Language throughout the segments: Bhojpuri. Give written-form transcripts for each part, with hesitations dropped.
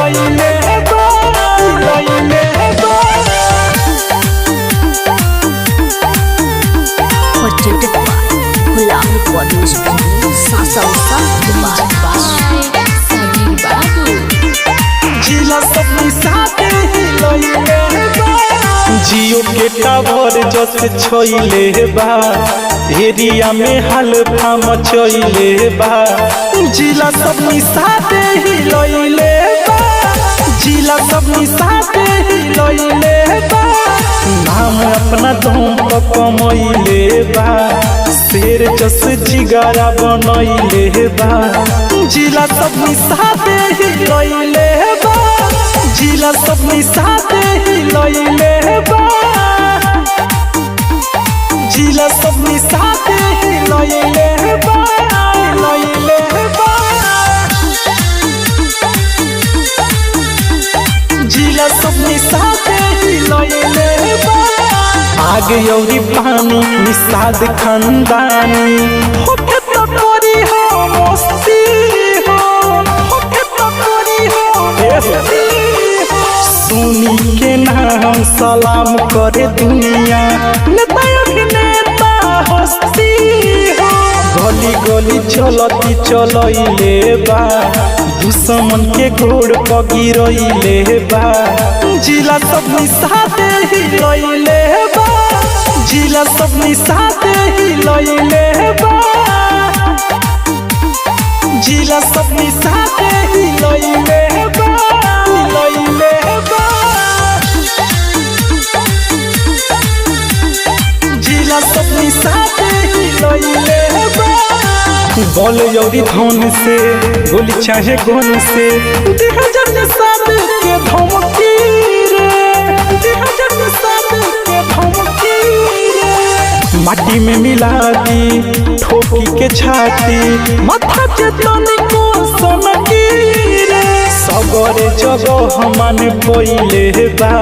हिलैले बा हिलैले बा Presented by Gulam Recording Studio, Sasa Sabir Babu. जिला सबनी साथे हिलैले बा जियो के टावर जस छोइले बा एरिया में हल्फा मचैले बा जिला सबनी साथे हिलैले बा जिला सबनी साथे हिलैले बा नाम अपना दम पर कमैले बा शेर जस जिगरा बनैले बा जिला सबनी साथे हिलैले बा जिला सबनी साथे हिलैले बा जिला सबनी साथे हिलैले बा हिलैले बा जिला सबनी साथे हिलैले बा आग यौरी पानी निषाद खानदानी होके तो कोरी हो मस्ती हो होके तो कोरी हो मस्ती हो सुनी के नाम सलाम करे दुनिया नेता अभिनेता हस्ती हो गली गली चलती चलैले बा दुश्मन के गोड़ पर गिरैले बा जिला सबनी साथे हिलैले बा जिला सबनी साथे हिलैले बा जिला सबनी साथे हिलैले बा हिलैले बा जिला सबनी साथे हिलैले बा बॉल यौरी धन से गोली चाहे गन से 2007 के धमकी रे 2007 के धमकी रे माटी में मिला दी ठोकी के छाती माथा के तनिको सनकी रे सगरे जगह हमान पइले बा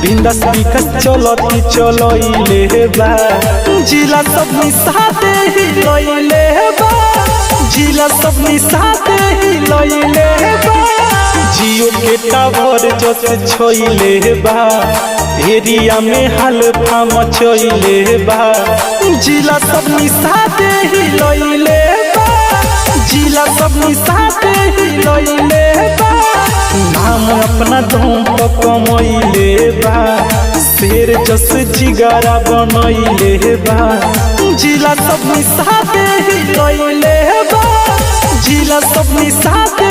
बिंदास विकास चलती चलैले बा जिला सबनी साथे हिलैले बा जिला सबनी साथे हिलैले बा जियो के टावर जस छोइले बा एरिया में हल्फा मचैले बा जिला सबनी साथे हिलैले बा जिला सबनी साथे हिलैले बा नाम अपना दम पर कमैले बा शेर जस जिगरा बनैले बा जिला सबनी साथे हिलैले बा जिला सबनी साथे